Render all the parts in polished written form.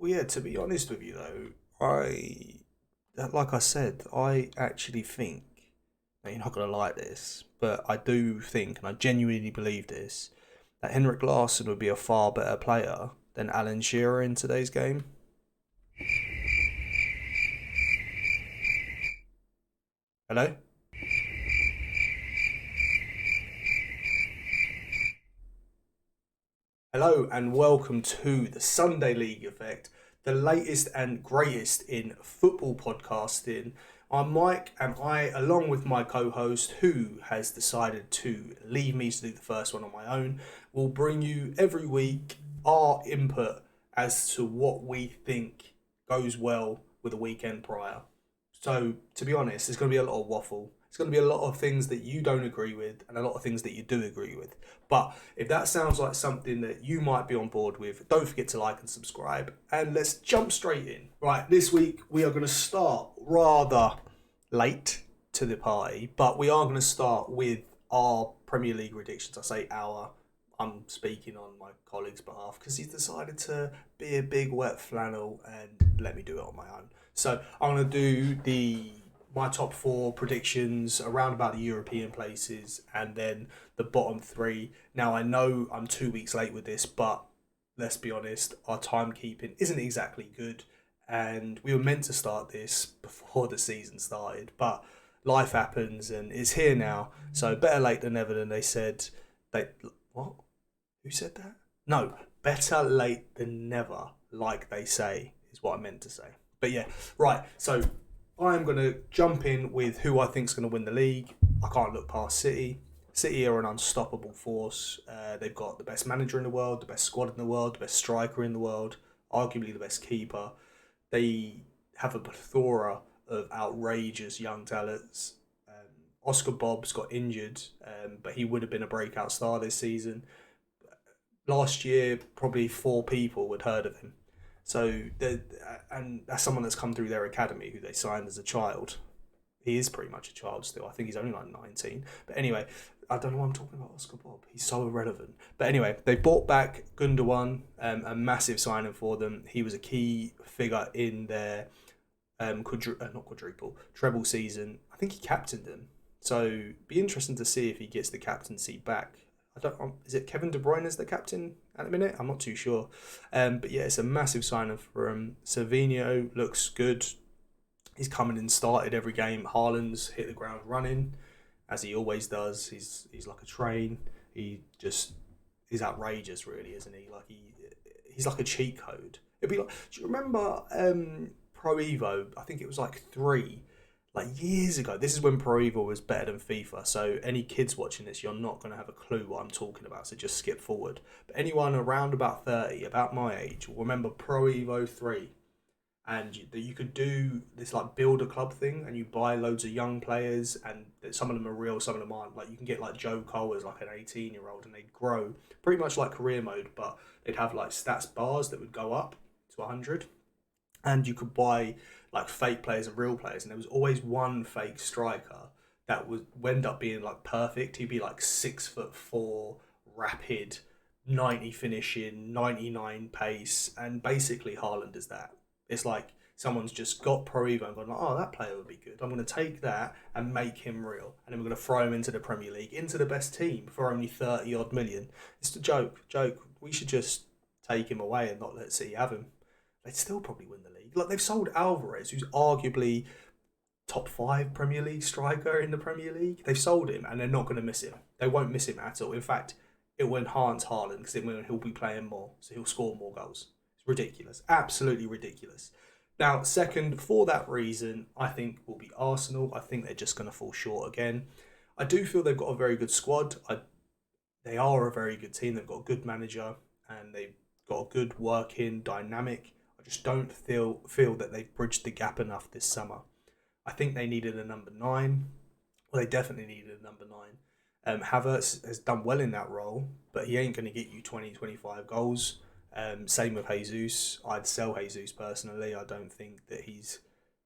Well, yeah, to be honest with you though, like I said, I actually think, now you're not going to like this, but I do think, and I genuinely believe this, that Henrik Larsson would be a far better player than Alan Shearer in today's game. Hello? Hello and welcome to the Sunday League Effect, the latest and greatest in football podcasting. I'm Mike, and I, along with my co-host, who has decided to leave me to do the first one on my own, will bring you every week our input as to what we think goes well with the weekend prior. So, to be honest, there's going to be a lot of waffle. It's going to be a lot of things that you don't agree with and a lot of things that you do agree with. But if that sounds like something that you might be on board with, don't forget to like and subscribe. And let's jump straight in. Right, this week we are going to start rather late to the party, but we are going to start with our Premier League predictions. I say our, I'm speaking on my colleague's behalf because he's decided to be a big wet flannel and let me do it on my own. So I'm going to do my top four predictions around about the European places and then the bottom three. Now I know I'm 2 weeks late with this, but let's be honest, our timekeeping isn't exactly good, and we were meant to start this before the season started, but life happens and it's here now. So better late than never. Than they said. They what? Who said that? No, better late than never, like they say, is what I meant to say. But yeah, right. So I'm going to jump in with who I think is going to win the league. I can't look past City. City are an unstoppable force. They've got the best manager in the world, the best squad in the world, the best striker in the world, arguably the best keeper. They have a plethora of outrageous young talents. Oscar Bobb's got injured, but he would have been a breakout star this season. Last year, probably four people had heard of him. So, and that's someone that's come through their academy who they signed as a child. He is pretty much a child still. I think he's only like 19. But anyway, I don't know why I'm talking about Oscar Bob. He's so irrelevant. But anyway, they bought back Gundogan, a massive signing for them. He was a key figure in their not quadruple, treble season. I think he captained them. So, be interesting to see if he gets the captaincy back. I don't. Is it Kevin De Bruyne as the captain at the minute? I'm not too sure. But yeah, it's a massive signing for him. Savinho looks good. He's coming in, started every game. Haaland's hit the ground running, as he always does. He's like a train. He just is outrageous, really, isn't he? Like he's like a cheat code. It'd be like, do you remember Pro Evo? I think it was like three, like years ago. This is when Pro Evo was better than FIFA. So any kids watching this, you're not going to have a clue what I'm talking about. So just skip forward. But anyone around about 30, about my age, will remember Pro Evo 3. And you could do this like build a club thing, and you buy loads of young players, and some of them are real, some of them aren't. Like you can get like Joe Cole as like an 18-year-old, and they'd grow pretty much like career mode, but they'd have like stats bars that would go up to 100, and you could buy like fake players and real players, and there was always one fake striker that would end up being like perfect. He'd be like 6'4", rapid, 90 finishing, 99 pace, and basically Haaland is that. It's like someone's just got Pro Evo and gone, like, oh, that player would be good. I'm going to take that and make him real. And then we're going to throw him into the Premier League, into the best team for only 30 odd million. It's a joke. We should just take him away and not let City have him. They'd still probably win the league. Like, they've sold Alvarez, who's arguably top five Premier League striker in the Premier League. They've sold him and they're not going to miss him. They won't miss him at all. In fact, it will enhance Haaland because it means he'll be playing more, so he'll score more goals. It's ridiculous. Absolutely ridiculous. Now, second, for that reason, I think will be Arsenal. I think they're just going to fall short again. I do feel they've got a very good squad. They are a very good team. They've got a good manager and they've got a good working dynamic. I just don't feel that they've bridged the gap enough this summer. I think they needed a number 9. Well, they definitely needed a number 9. Havertz has done well in that role, but he ain't going to get you 20, 25 goals. Same with Jesus. I'd sell Jesus personally. I don't think that he's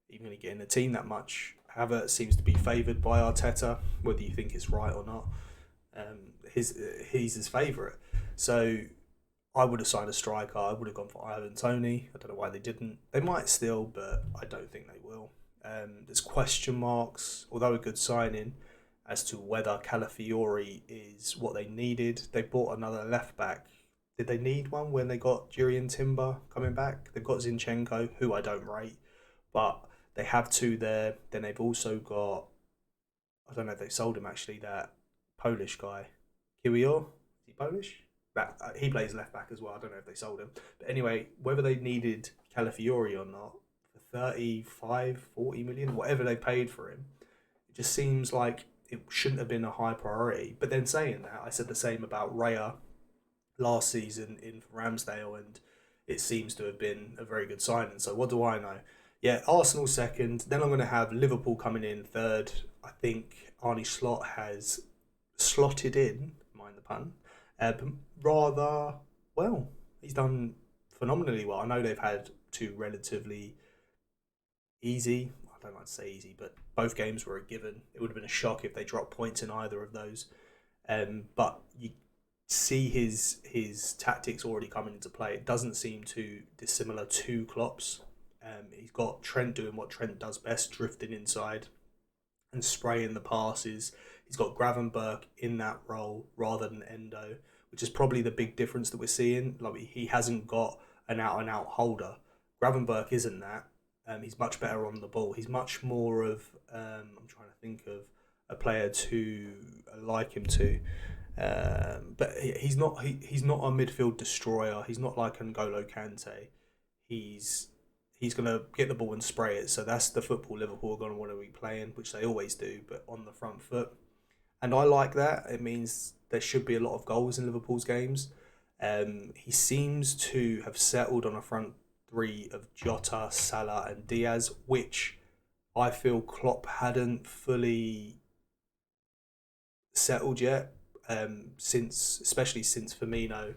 even going to get in the team that much. Havertz seems to be favoured by Arteta, whether you think it's right or not. He's his favourite. So I would have signed a striker. I would have gone for Ivan Toney. I don't know why they didn't. They might still, but I don't think they will. There's question marks, although a good signing, as to whether Calafiori is what they needed. They bought another left back. Did they need one when they got Jurien Timber coming back? They've got Zinchenko, who I don't rate, but they have two there. Then they've also got, I don't know if they sold him actually, that Polish guy, Kiwior. Is he Polish? He plays left back as well. I don't know if they sold him. But anyway, whether they needed Calafiori or not, for 35, 40 million, whatever they paid for him, it just seems like it shouldn't have been a high priority. But then saying that, I said the same about Raya last season in Ramsdale, and it seems to have been a very good signing. So what do I know? Yeah, Arsenal second. Then I'm going to have Liverpool coming in third. I think Arnie Slot has slotted in, mind the pun, rather well. He's done phenomenally well. I know they've had two relatively easy, I don't like to say easy, but both games were a given. It would have been a shock if they dropped points in either of those. But you see his tactics already coming into play. It doesn't seem too dissimilar to Klopp's. He's got Trent doing what Trent does best, drifting inside and spraying the passes. He's got Gravenberch in that role rather than Endo, which is probably the big difference that we're seeing. Like, he hasn't got an out-and-out holder. Gravenberch isn't that. He's much better on the ball. He's much more of, I'm trying to think of a player to like him to. But he's not a midfield destroyer. He's not like N'Golo Kante. He's going to get the ball and spray it. So that's the football Liverpool are going to want to be playing, which they always do, but on the front foot. And I like that. It means there should be a lot of goals in Liverpool's games. He seems to have settled on a front three of Jota, Salah and Diaz, which I feel Klopp hadn't fully settled yet, especially since Firmino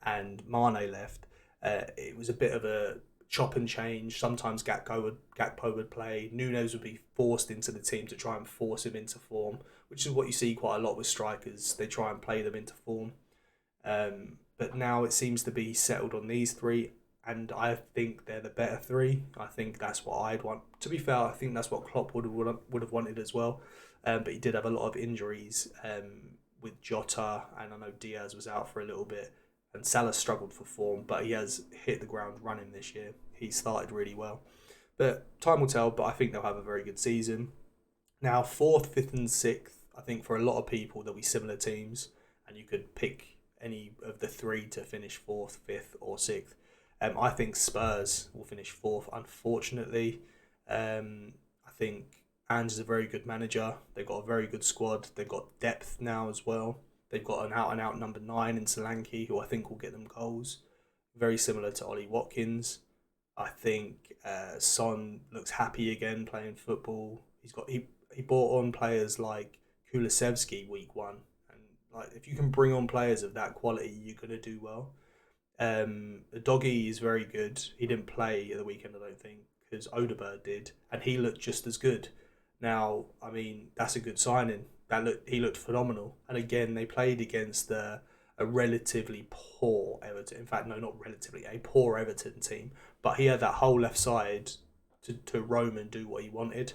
and Mane left. It was a bit of a chop and change. Sometimes Gakpo would play. Nunes would be forced into the team to try and force him into form, which is what you see quite a lot with strikers. They try and play them into form. But now it seems to be settled on these three, and I think they're the better three. I think that's what I'd want. To be fair, I think that's what Klopp would have wanted as well. But he did have a lot of injuries with Jota, and I know Diaz was out for a little bit. And Salah struggled for form, but he has hit the ground running this year. He started really well. But time will tell, but I think they'll have a very good season. Now, 4th, 5th and 6th, I think for a lot of people, there'll be similar teams, and you could pick any of the three to finish 4th, 5th or 6th. I think Spurs will finish 4th, unfortunately. I think Ange is a very good manager. They've got a very good squad. They've got depth now as well. They've got an out-and-out number 9 in Solanke, who I think will get them goals. Very similar to Ollie Watkins. I think Son looks happy again playing football. He brought on players like Kulusevski week 1. And like, if you can bring on players of that quality, you're going to do well. Doggy is very good. He didn't play at the weekend, I don't think, because Odegaard did. And he looked just as good. Now, I mean, that's a good signing. He looked phenomenal. And again, they played against a relatively poor Everton. In fact, no, not relatively, a poor Everton team. But he had that whole left side to roam and do what he wanted.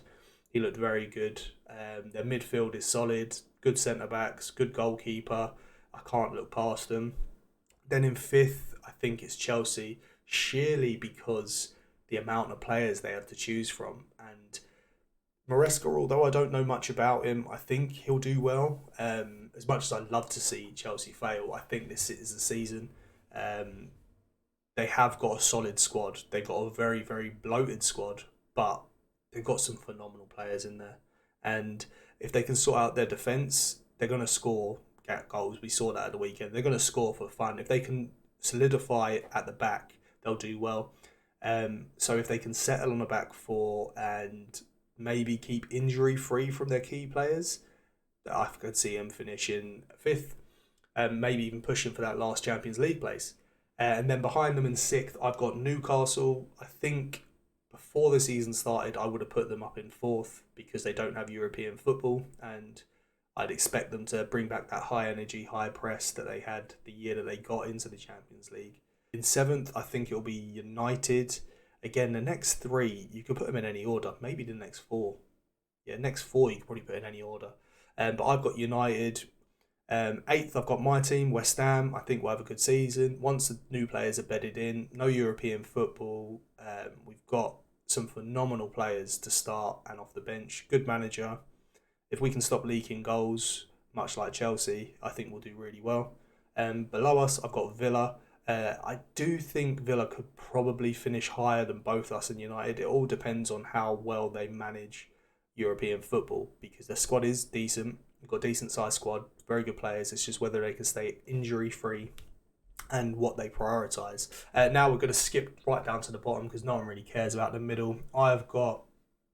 He looked very good. Their midfield is solid. Good centre-backs, good goalkeeper. I can't look past them. Then in 5th, I think it's Chelsea, sheerly because the amount of players they have to choose from. And Maresca, although I don't know much about him, I think he'll do well. As much as I'd love to see Chelsea fail, I think this is the season. They have got a solid squad. They've got a very, very bloated squad, but they've got some phenomenal players in there. And if they can sort out their defence, they're going to score goals. We saw that at the weekend. They're going to score for fun. If they can solidify at the back, they'll do well. So if they can settle on the back four and maybe keep injury free from their key players, I could see them finishing 5th, maybe even pushing for that last Champions League place. And then behind them in 6th, I've got Newcastle. I think before the season started, I would have put them up in 4th because they don't have European football, and I'd expect them to bring back that high energy, high press that they had the year that they got into the Champions League. In seventh, I think it'll be United. Again, the next three, you could put them in any order. Maybe the next four. Yeah, next four you could probably put in any order. But I've got United. Eighth, I've got my team, West Ham. I think we'll have a good season. Once the new players are bedded in, no European football. We've got some phenomenal players to start and off the bench. Good manager. If we can stop leaking goals, much like Chelsea, I think we'll do really well. Below us, I've got Villa. I do think Villa could probably finish higher than both us and United. It all depends on how well they manage European football, because their squad is decent. We've got a decent sized squad, very good players. It's just whether they can stay injury free and what they prioritise. Now we're going to skip right down to the bottom because no one really cares about the middle. I've got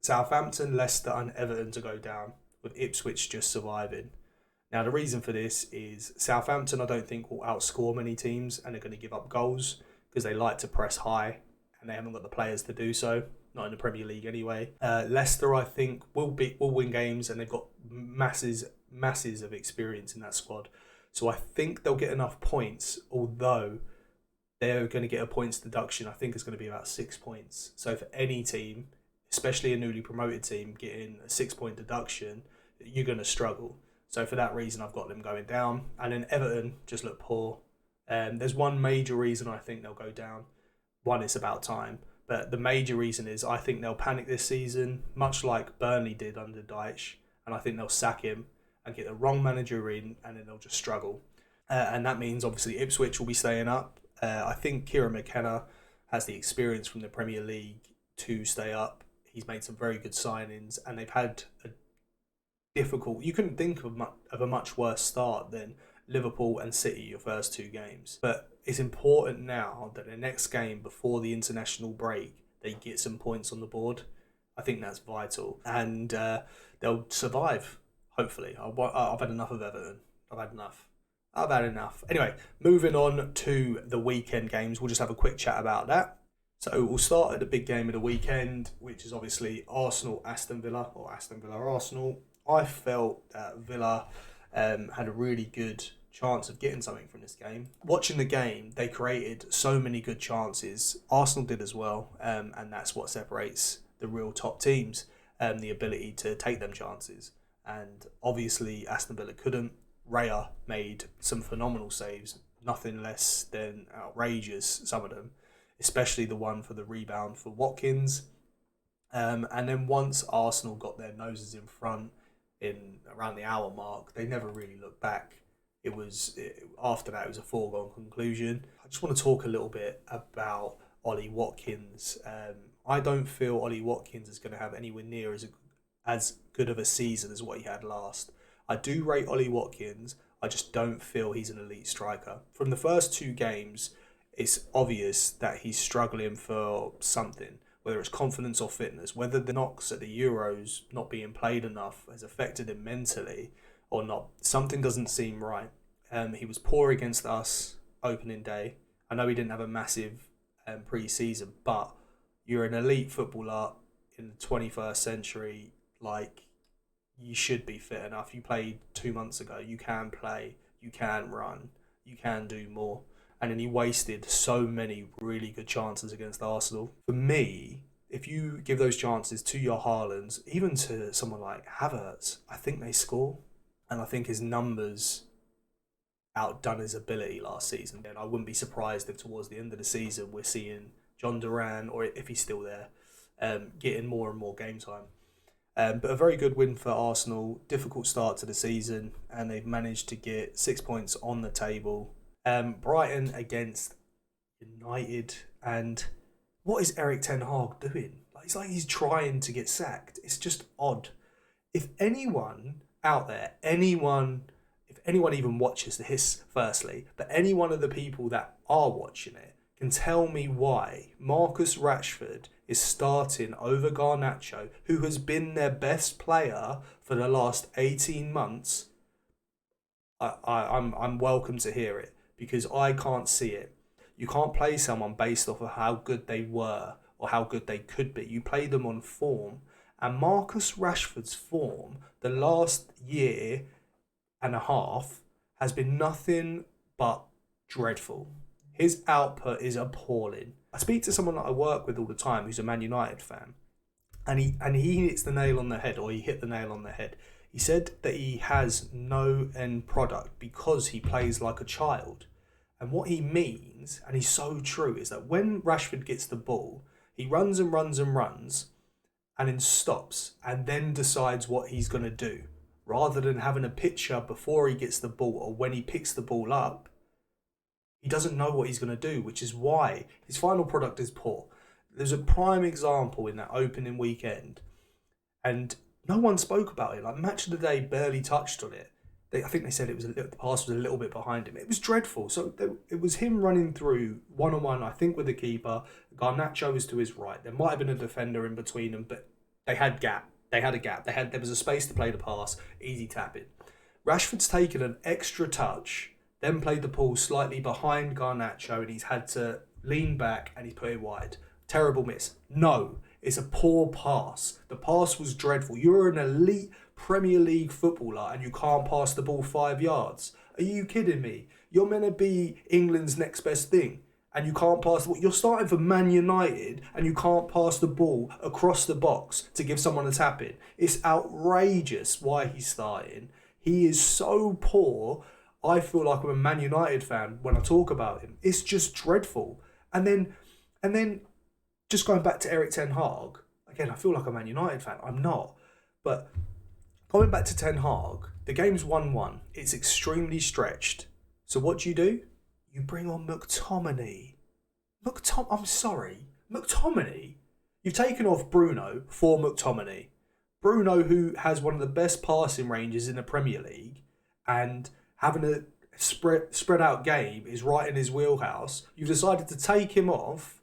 Southampton, Leicester and Everton to go down, with Ipswich just surviving. Now the reason for this is Southampton I don't think will outscore many teams and are going to give up goals because they like to press high and they haven't got the players to do so. Not in the Premier League anyway. Leicester, I think, will win games, and they've got masses of experience in that squad. So I think they'll get enough points, although they're going to get a points deduction. I think it's going to be about 6 points. So for any team, especially a newly promoted team, getting a 6 point deduction, you're going to struggle. So for that reason, I've got them going down. And then Everton just look poor. There's one major reason I think they'll go down. One, it's about time. But the major reason is I think they'll panic this season, much like Burnley did under Dyche, and I think they'll sack him and get the wrong manager in, and then they'll just struggle. And that means obviously Ipswich will be staying up. I think Kieran McKenna has the experience from the Premier League to stay up. He's made some very good signings, and they've had a difficult. You couldn't think of a much worse start than Liverpool and City, your first two games. But it's important now that the next game before the international break, they get some points on the board. I think that's vital. And they'll survive, hopefully. I've had enough of Everton. I've had enough. Anyway, moving on to the weekend games. We'll just have a quick chat about that. So we'll start at the big game of the weekend, which is obviously Arsenal-Aston Villa, or Aston Villa-Arsenal. I felt that Villa had a really good chance of getting something from this game. Watching the game, they created so many good chances. Arsenal did as well, and that's what separates the real top teams, the ability to take them chances. And obviously, Aston Villa couldn't. Raya made some phenomenal saves, nothing less than outrageous, some of them, especially the one for the rebound for Watkins. And then once Arsenal got their noses in front, in around the hour mark, they never really looked back. After that, it was a foregone conclusion. I just want to talk a little bit about Ollie Watkins. I don't feel Ollie Watkins is going to have anywhere near as good of a season as what he had last. I do rate Ollie Watkins. I just don't feel he's an elite striker. From the first two games, it's obvious that he's struggling for something, whether it's confidence or fitness, whether the knocks at the Euros not being played enough has affected him mentally or not. Something doesn't seem right. He was poor against us opening day. I know he didn't have a massive pre-season, but you're an elite footballer in the 21st century. Like, you should be fit enough. You played 2 months ago. You can play. You can run. You can do more. And then he wasted so many really good chances against Arsenal. For me, if you give those chances to your Haalands, even to someone like Havertz, I think they score. And I think his numbers outdone his ability last season. And I wouldn't be surprised if towards the end of the season we're seeing John Duran, or if he's still there, getting more and more game time. But a very good win for Arsenal. Difficult start to the season, and they've managed to get 6 points on the table. Brighton against United, and what is Eric Ten Hag doing? It's like he's trying to get sacked. It's just odd. If anyone out there, if anyone even watches this, firstly, but any one of the people that are watching it can tell me why Marcus Rashford is starting over Garnacho, who has been their best player for the last 18 months, I'm welcome to hear it, because I can't see it. You can't play someone based off of how good they were or how good they could be. You play them on form. And Marcus Rashford's form the last year and a half has been nothing but dreadful. His output is appalling. I speak to someone that I work with all the time who's a Man United fan, and he hits the nail on the head, or he hit the nail on the head. He said that he has no end product because he plays like a child. And what he means, and he's so true, is that when Rashford gets the ball, he runs and runs and runs, and then stops, and then decides what he's going to do. Rather than having a picture before he gets the ball or when he picks the ball up, he doesn't know what he's going to do, which is why his final product is poor. There's a prime example in that opening weekend, and no one spoke about it. Like, Match of the Day barely touched on it. I think they said the pass was a little bit behind him. It was dreadful. So it was him running through one-on-one, I think, with the keeper. Garnacho was to his right. There might have been a defender in between them, but they had gap. They had a gap. There was a space to play the pass. Easy tapping. Rashford's taken an extra touch, then played the ball slightly behind Garnacho, and he's had to lean back and he's put it wide. Terrible miss. No, it's a poor pass. The pass was dreadful. You're an elite Premier League footballer and you can't pass the ball 5 yards. Are you kidding me? You're meant to be England's next best thing and you can't pass the ball. You're starting for Man United and you can't pass the ball across the box to give someone a tap in. It's outrageous why he's starting. He is so poor. I feel like I'm a Man United fan when I talk about him. It's just dreadful. And then just going back to Erik ten Hag, again, I feel like a Man United fan. I'm not. But going back to Ten Hag, the game's 1-1. It's extremely stretched. So what do? You bring on McTominay. I'm sorry. McTominay? You've taken off Bruno for McTominay. Bruno, who has one of the best passing ranges in the Premier League, and having a spread out game is right in his wheelhouse. You've decided to take him off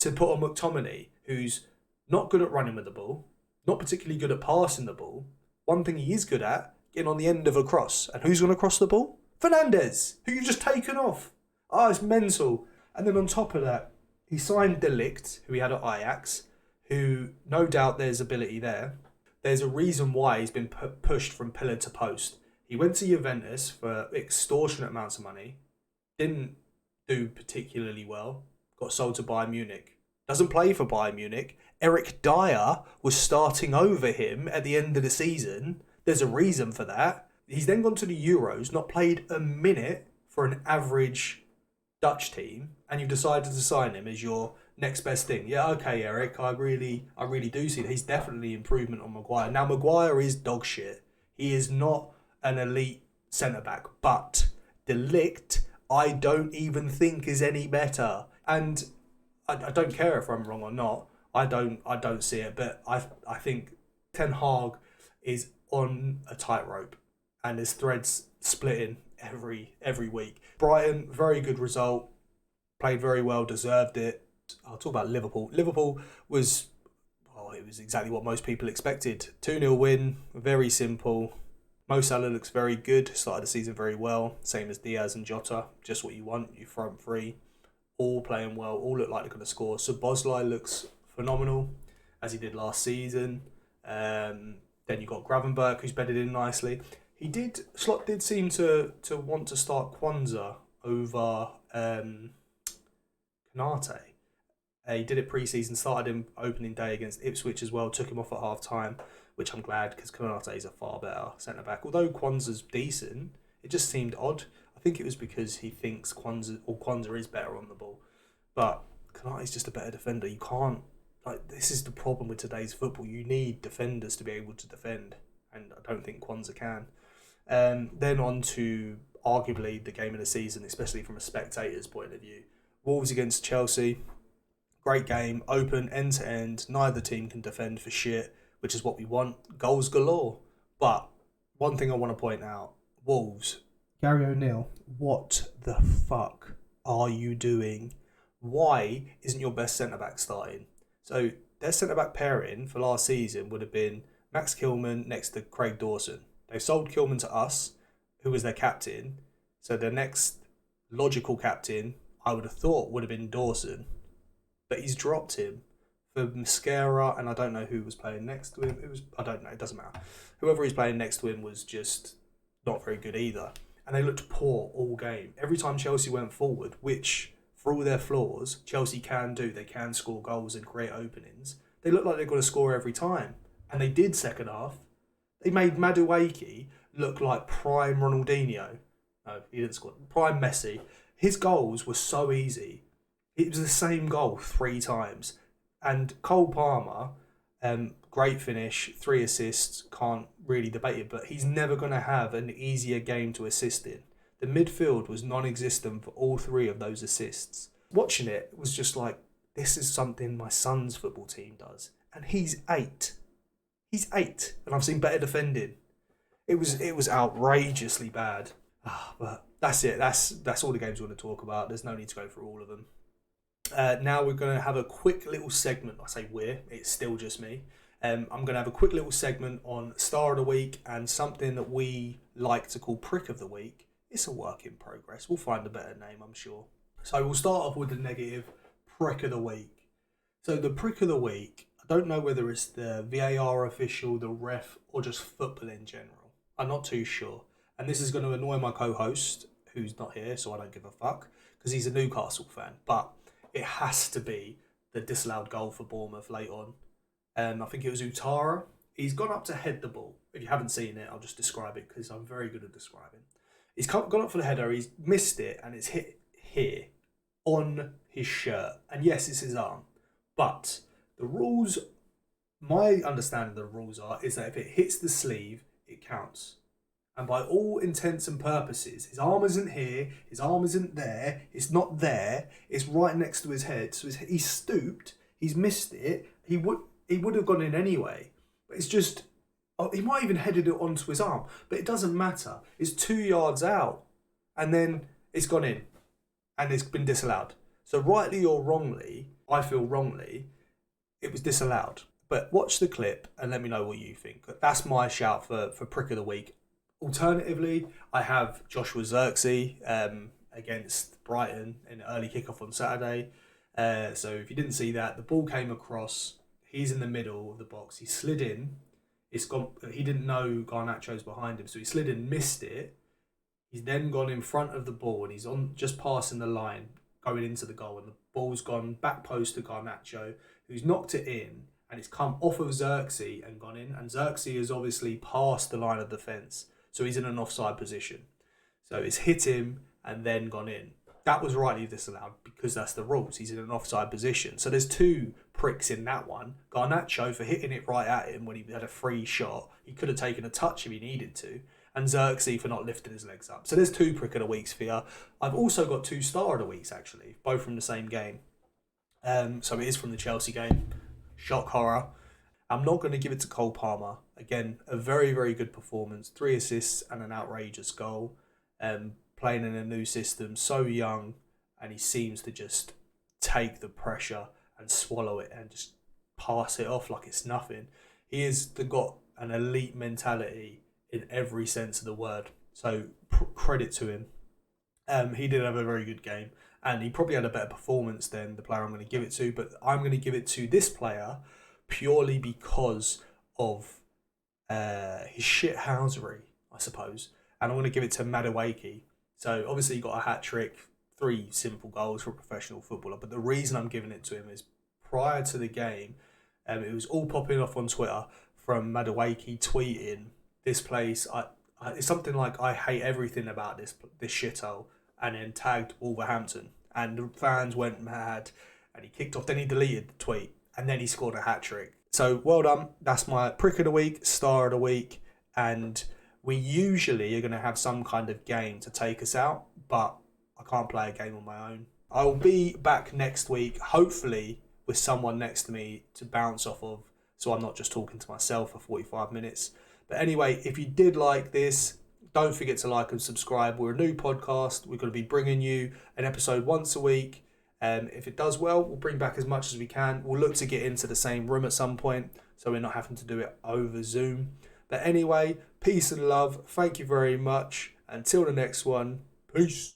to put on McTominay, who's not good at running with the ball, not particularly good at passing the ball. One thing he is good at, getting on the end of a cross. And who's going to cross the ball? Fernandes, who you've just taken off. It's mental. And then on top of that, he signed De Ligt, who he had at Ajax, who no doubt there's ability there. There's a reason why he's been pushed from pillar to post. He went to Juventus for extortionate amounts of money, didn't do particularly well, got sold to Bayern Munich. Doesn't play for Bayern Munich. Eric Dyer was starting over him at the end of the season. There's a reason for that. He's then gone to the Euros, not played a minute for an average Dutch team, and you've decided to sign him as your next best thing. Yeah, okay, Eric, I really do see that he's definitely improvement on Maguire. Now, Maguire is dog shit. He is not an elite centre-back, but De Ligt, I don't even think is any better. And I don't care if I'm wrong or not. I don't see it, but I think Ten Hag is on a tightrope, and his threads splitting every week. Brighton, very good result, played very well, deserved it. I'll talk about Liverpool. Liverpool was, it was exactly what most people expected. 2-0 win, very simple. Mo Salah looks very good, started the season very well, same as Diaz and Jota, just what you want, you front three, all playing well, all look like they're going to score. So Bosley looks phenomenal, as he did last season. Then you got Gravenberch, who's bedded in nicely. Slot did seem to want to start Kwanzaa over Konate. He did it pre-season, started him opening day against Ipswich as well, took him off at half-time, which I'm glad, because Konate is a far better centre-back. Although Kwanzaa's decent, it just seemed odd. I think it was because he thinks Kwanzaa is better on the ball. But Konate's just a better defender. You can't, this is the problem with today's football. You need defenders to be able to defend, and I don't think Kwanzaa can. Then on to arguably the game of the season, especially from a spectator's point of view. Wolves against Chelsea. Great game, open, end-to-end. Neither team can defend for shit, which is what we want. Goals galore. But one thing I want to point out, Wolves. Gary O'Neill, what the fuck are you doing? Why isn't your best centre-back starting? So their centre-back pairing for last season would have been Max Kilman next to Craig Dawson. They sold Kilman to us, who was their captain. So their next logical captain, I would have thought, would have been Dawson. But he's dropped him for Mascara, and I don't know who was playing next to him. I don't know, it doesn't matter. Whoever he's playing next to him was just not very good either. And they looked poor all game. Every time Chelsea went forward, which, for all their flaws, Chelsea can do, they can score goals and create openings, they look like they're going to score every time. And they did second half. They made Madueke look like prime Ronaldinho. No, he didn't score. Prime Messi. His goals were so easy. It was the same goal 3 times. And Cole Palmer, great finish, 3 assists, can't really debate it, but he's never going to have an easier game to assist in. The midfield was non-existent for all 3 of those assists. Watching it was just like, this is something my son's football team does. And he's 8. He's 8, and I've seen better defending. It was outrageously bad. But that's it. That's all the games we want to talk about. There's no need to go through all of them. Now we're going to have a quick little segment. I say it's still just me. I'm going to have a quick little segment on Star of the Week and something that we like to call Prick of the Week. It's a work in progress. We'll find a better name, I'm sure. So we'll start off with the negative Prick of the Week. So the Prick of the Week, I don't know whether it's the VAR official, the ref, or just football in general. I'm not too sure. And this is going to annoy my co-host, who's not here, so I don't give a fuck, because he's a Newcastle fan. But it has to be the disallowed goal for Bournemouth late on. I think it was Utara. He's gone up to head the ball. If you haven't seen it, I'll just describe it, because I'm very good at describing. He's gone up for the header, he's missed it, and it's hit here on his shirt. And yes, it's his arm. But the rules, my understanding of the rules is that if it hits the sleeve, it counts. And by all intents and purposes, his arm isn't here, his arm isn't there, it's not there, it's right next to his head. So he's stooped, he's missed it, he would have gone in anyway. But it's just, he might even headed it onto his arm, but it doesn't matter. It's 2 yards out, and then it's gone in, and it's been disallowed. So rightly or wrongly, I feel wrongly, it was disallowed. But watch the clip and let me know what you think. That's my shout for Prick of the Week. Alternatively, I have Joshua Zirkzee against Brighton in an early kickoff on Saturday. So if you didn't see that, the ball came across. He's in the middle of the box. He slid in. It's gone. He didn't know Garnacho's behind him, so he slid in, missed it. He's then gone in front of the ball and he's on just passing the line, going into the goal, and the ball's gone back post to Garnacho, who's knocked it in, and it's come off of Zirkzee and gone in. And Zirkzee has obviously passed the line of defence. So he's in an offside position. So it's hit him and then gone in. That was rightly disallowed because that's the rules. He's in an offside position. So there's 2 pricks in that one. Garnacho for hitting it right at him when he had a free shot. He could have taken a touch if he needed to. And Zirkzee for not lifting his legs up. So there's 2 Prick of the Weeks for you. I've also got 2 Star of the Weeks, actually. Both from the same game. So it is from the Chelsea game. Shock horror. I'm not going to give it to Cole Palmer. Again, a very, very good performance. 3 assists and an outrageous goal. Playing in a new system, so young, and he seems to just take the pressure and swallow it and just pass it off like it's nothing. He has got an elite mentality in every sense of the word. So credit to him. He did have a very good game, and he probably had a better performance than the player I'm going to give it to. But I'm going to give it to this player purely because of his shithousery, I suppose. And I'm going to give it to Madueke. So obviously he got a hat-trick, 3 simple goals for a professional footballer. But the reason I'm giving it to him is prior to the game, it was all popping off on Twitter from Madueke tweeting, this place, it's something like, I hate everything about this shithole, and then tagged Wolverhampton. And the fans went mad, and he kicked off. Then he deleted the tweet, and then he scored a hat-trick. So well done. That's my Prick of the Week, Star of the Week, and we usually are going to have some kind of game to take us out, but I can't play a game on my own. I'll be back next week, hopefully with someone next to me to bounce off of, so I'm not just talking to myself for 45 minutes. But anyway, if you did like this, don't forget to like and subscribe. We're a new podcast. We're going to be bringing you an episode once a week. If it does well, we'll bring back as much as we can. We'll look to get into the same room at some point, so we're not having to do it over Zoom. But anyway, peace and love. Thank you very much. Until the next one, peace.